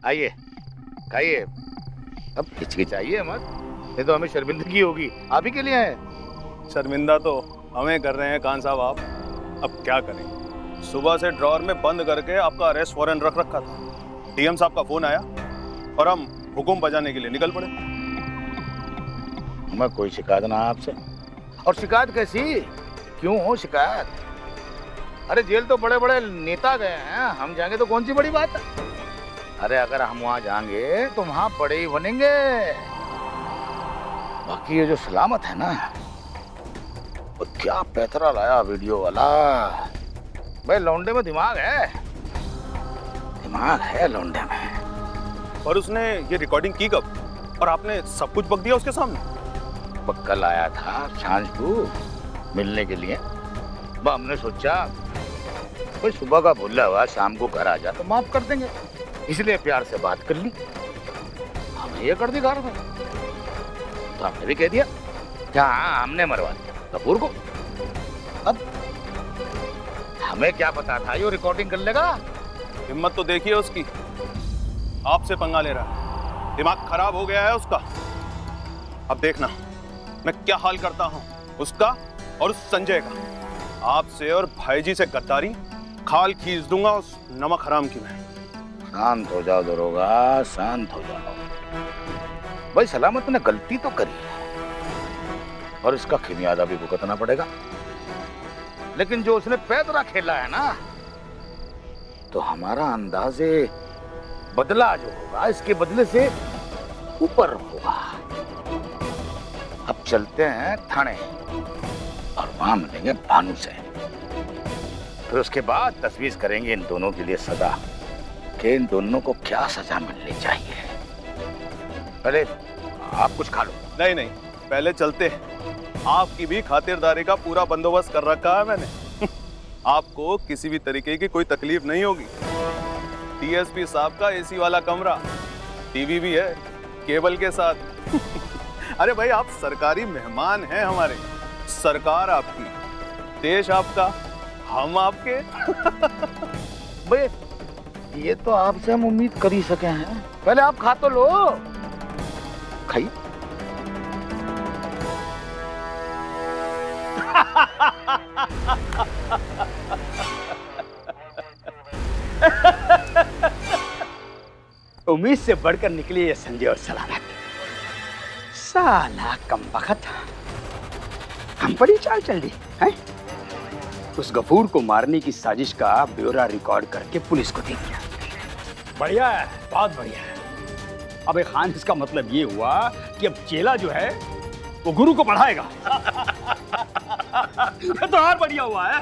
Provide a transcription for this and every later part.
आइए खाइए। अब हिचकिचाइए मत, नहीं तो हमें शर्मिंदगी होगी। आप ही के लिए आए। शर्मिंदा तो हमें कर रहे हैं खान साहब आप। अब क्या करें, सुबह से ड्रॉअर में बंद करके आपका अरेस्ट वारंट रख रखा था। डीएम साहब का फोन आया और हम हुकुम बजाने के लिए निकल पड़े। मैं कोई शिकायत ना आपसे। और शिकायत कैसी, क्यों हो शिकायत? अरे जेल तो बड़े बड़े नेता गए हैं, हम जाएंगे तो कौन सी बड़ी बात है। अरे अगर हम वहां जाएंगे तो वहां बड़े ही बनेंगे। बाकी ये जो सलामत है ना, वो क्या पैतरा लाया वीडियो वाला। भाई लौंडे में दिमाग है, दिमाग है लौंडे में। और उसने ये रिकॉर्डिंग की कब, और आपने सब कुछ बक दिया उसके सामने? कल आया था सांझ को मिलने के लिए। हमने सोचा कोई सुबह का भूला हुआ शाम को घर आ जा तो माफ कर देंगे, इसलिए प्यार से बात कर ली। हमें ये कर दिखा रहा था तो हमने भी कह दिया कि हाँ हमने मरवा दिया कपूर को। अब हमें क्या पता था ये रिकॉर्डिंग कर लेगा। हिम्मत तो देखिए उसकी, आपसे पंगा ले रहा है, दिमाग खराब हो गया है उसका। अब देखना मैं क्या हाल करता हूँ उसका और उस संजय का। आपसे और भाईजी से गद्दारी खाल खींच दूंगा उस नमक हराम की मैं। शांत हो जाओ दरोगा, शांत हो जाओ। भाई सलामत ने गलती तो करी है और इसका खिमियाजा भी भुगतना पड़ेगा, लेकिन जो उसने पैदरा खेला है ना, तो हमारा अंदाजे बदला जो होगा इसके बदले से ऊपर होगा। अब चलते हैं थाने और वहां मिलेंगे भानु से, फिर उसके बाद तजवीज करेंगे इन दोनों के लिए सजा कि इन दोनों को क्या सजा मिलनी चाहिए। पहले आप कुछ खा लो। नहीं नहीं, पहले चलते हैं। आपकी भी खातिरदारी का पूरा बंदोबस्त कर रखा है मैंने। आपको किसी भी तरीके की कोई तकलीफ नहीं होगी। डीएसपी साहब का एसी वाला कमरा, टीवी भी है केबल के साथ। अरे भाई आप सरकारी मेहमान हैं हमारे, सरकार आपकी, देश आपका, हम आपके। भाई ये तो आपसे हम उम्मीद कर ही सके हैं। पहले आप खा तो लो, खाइए। उम्मीद से बढ़कर निकली ये संजय और सलामत। साला कमबख्त, हम पर ही चाल चल दी है। उस गफूर को मारने की साजिश का ब्यौरा रिकॉर्ड करके पुलिस को दे दिया। बढ़िया है, बहुत बढ़िया है। अबे खान, इसका मतलब ये हुआ कि अब चेला जो है वो गुरु को पढ़ाएगा। ये तो और बढ़िया हुआ है।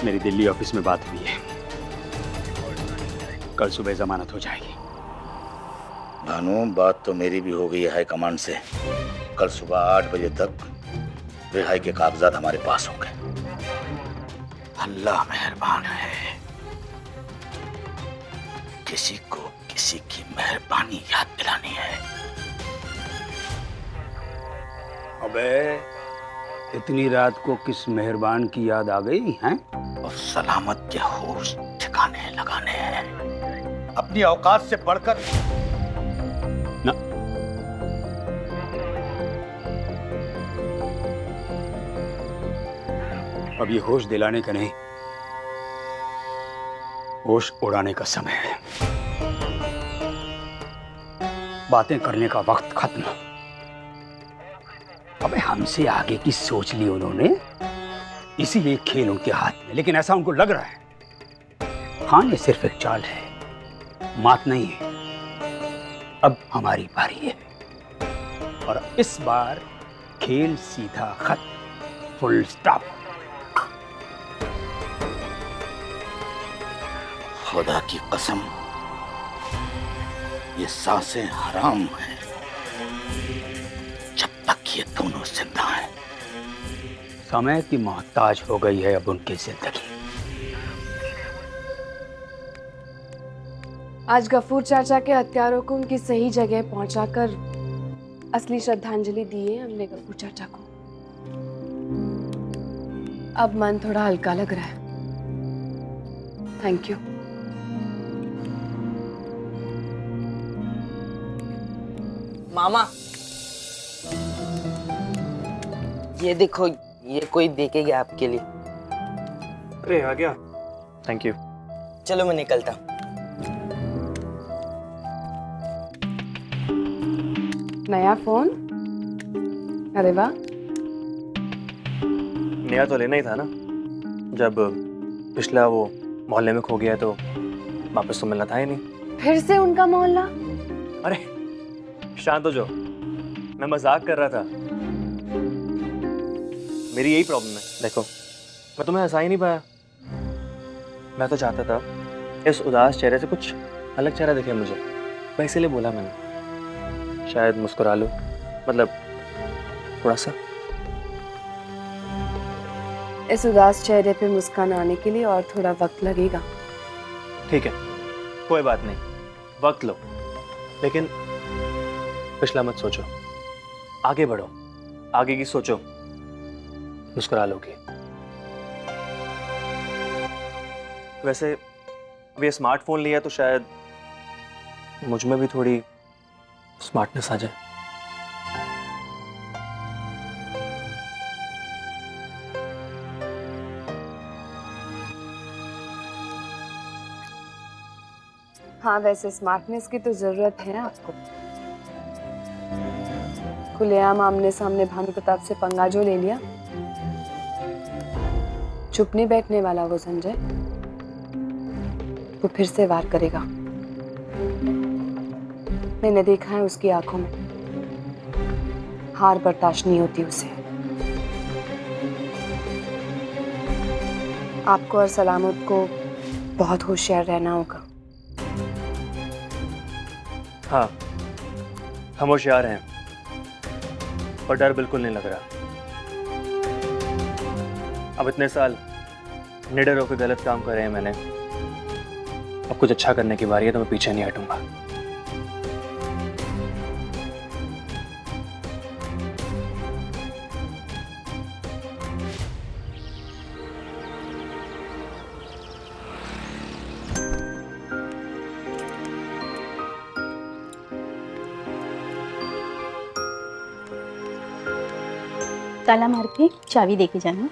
मेरी दिल्ली ऑफिस में बात हुई है, कल सुबह जमानत हो जाएगी। भानु, बात तो मेरी भी हो गई है हाई कमांड से। कल सुबह 8 बजे तक रिहाई के कागजात हमारे पास होंगे। अल्लाह मेहरबान है, किसी को किसी की मेहरबानी याद दिलानी है। अबे इतनी रात को किस मेहरबान की याद आ गई है? और सलामत के होश ठिकाने लगाने हैं, अपनी औकात से बढ़कर ना। अब ये होश दिलाने का नहीं, होश उड़ाने का समय है। बातें करने का वक्त खत्म। अबे हमसे आगे की सोच ली उन्होंने, इसीलिए खेल उनके हाथ में। लेकिन ऐसा उनको लग रहा है। हाँ, ये सिर्फ एक चाल है, मात नहीं है। अब हमारी बारी है और इस बार खेल सीधा खत्म, फुल स्टॉप। खुदा की कसम, ये सांसें हराम हैं जब तक ये दोनों जिंदा हैं। समय की मोहताज हो गई है अब उनकी जिंदगी। आज गफूर चाचा के हत्यारों को उनकी सही जगह पहुंचाकर असली श्रद्धांजलि दी है हमने गफूर चाचा को। अब मन थोड़ा हल्का लग रहा है। Thank you. मामा, ये देखो, ये कोई देके गया आपके लिए। अरे आ गया, थैंक यू। चलो मैं निकलता। नया फोन? अरे वाह। नया तो लेना ही था ना, जब पिछला वो मोहल्ले में खो गया तो वापस तो मिलना था ही नहीं। फिर से उनका मोहल्ला? अरे शांत हो जाओ, मैं मजाक कर रहा था। मेरी यही प्रॉब्लम है, देखो मैं तुम्हें हंसा ही नहीं पाया। मैं तो चाहता था इस उदास चेहरे से कुछ अलग चेहरा दिखे मुझे, मैं इसीलिए बोला मैंने, शायद मुस्कुरा लो, मतलब थोड़ा सा। इस उदास चेहरे पे मुस्कान आने के लिए और थोड़ा वक्त लगेगा। ठीक है, कोई बात नहीं, वक्त लो, लेकिन पिछला मत सोचो, आगे बढ़ो, आगे की सोचो, मुस्कुरा लोगे। वैसे अब ये स्मार्टफोन लिया तो शायद मुझ में भी थोड़ी स्मार्टनेस आ जाए। हाँ, वैसे स्मार्टनेस की तो जरूरत है आपको। खुलेआम आमने सामने भानु प्रताप से पंगा जो ले लिया, चुप नहीं बैठने वाला वो संजय, वो फिर से वार करेगा। मैंने देखा है उसकी आंखों में, हार बर्दाश्त नहीं होती उसे। आपको और सलामत को बहुत होशियार रहना होगा। हाँ, हम होशियार हैं, पर डर बिल्कुल नहीं लग रहा। अब इतने साल निडर होकर गलत काम करे हैं मैंने, अब कुछ अच्छा करने की बारी है तो मैं पीछे नहीं हटूंगा। ताला मार के चाबी देके जाना।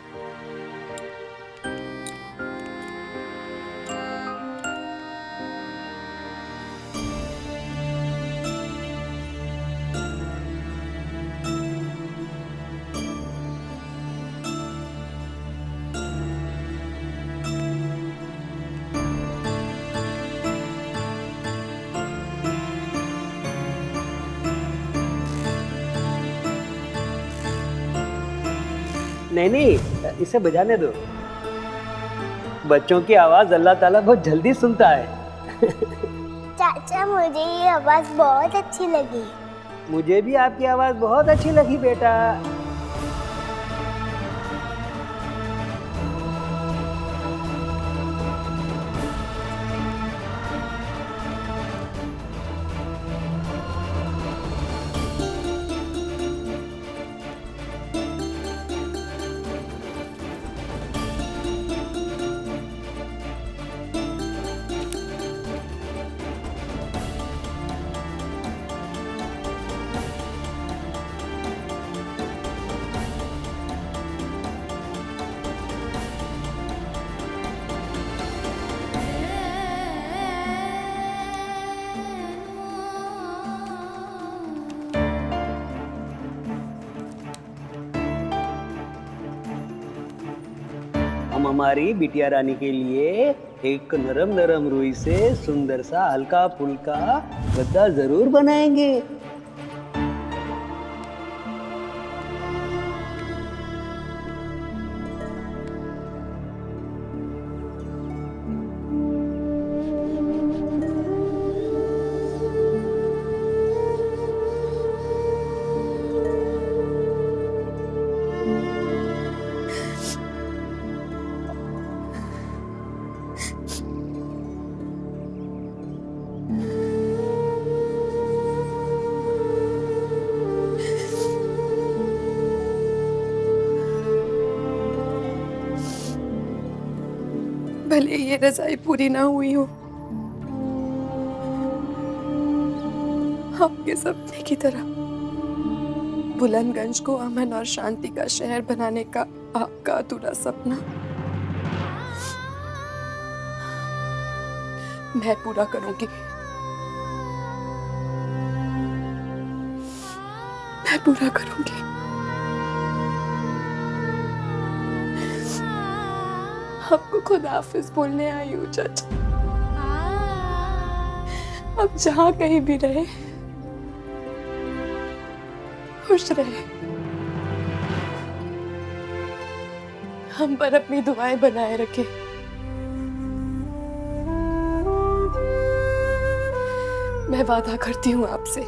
नहीं नहीं, इसे बजाने दो। बच्चों की आवाज अल्लाह ताला बहुत जल्दी सुनता है। चाचा, मुझे ये आवाज बहुत अच्छी लगी। मुझे भी आपकी आवाज बहुत अच्छी लगी बेटा। हम हमारी बिटिया रानी के लिए एक नरम नरम रुई से सुंदर सा हल्का फुल्का गद्दा जरूर बनाएंगे। भले ये रजाई पूरी ना हुई हो, आपके सपने की तरह बुलंदगंज को अमन और शांति का शहर बनाने का आपका अधूरा सपना मैं पूरा करूंगी। मैं पूरा करूंगी। आपको खुदा हाफिज बोलने आई हूँ चाचा। अब जहाँ कहीं भी रहे खुश रहे। हम पर अपनी दुआएं बनाए रखें। मैं वादा करती हूँ आपसे,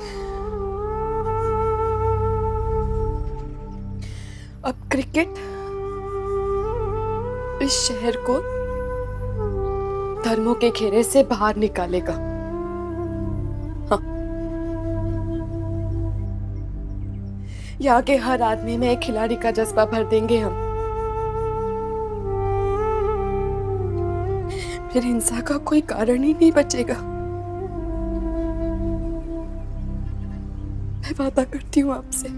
अब क्रिकेट इस शहर को धर्मों के घेरे से बाहर निकालेगा। हाँ, यहाँ के हर आदमी में एक खिलाड़ी का जज्बा भर देंगे हम। फिर हिंसा का कोई कारण ही नहीं बचेगा। मैं वादा करती हूँ आपसे।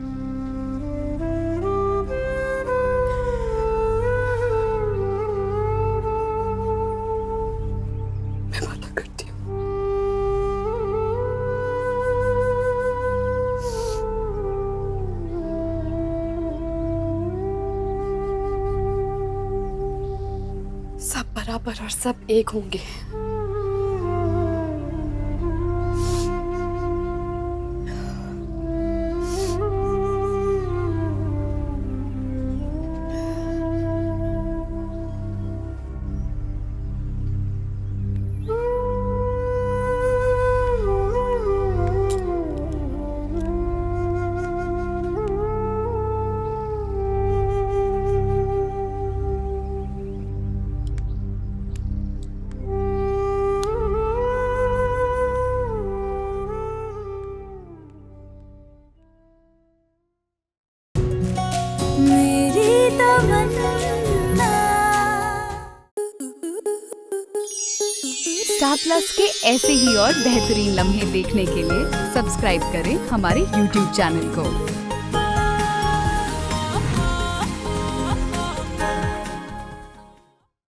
मैं वादा करती हूँ। सब बराबर और सब एक होंगे। स्टार प्लस के ऐसे ही और बेहतरीन लम्हे देखने के लिए सब्सक्राइब करें हमारे YouTube चैनल को।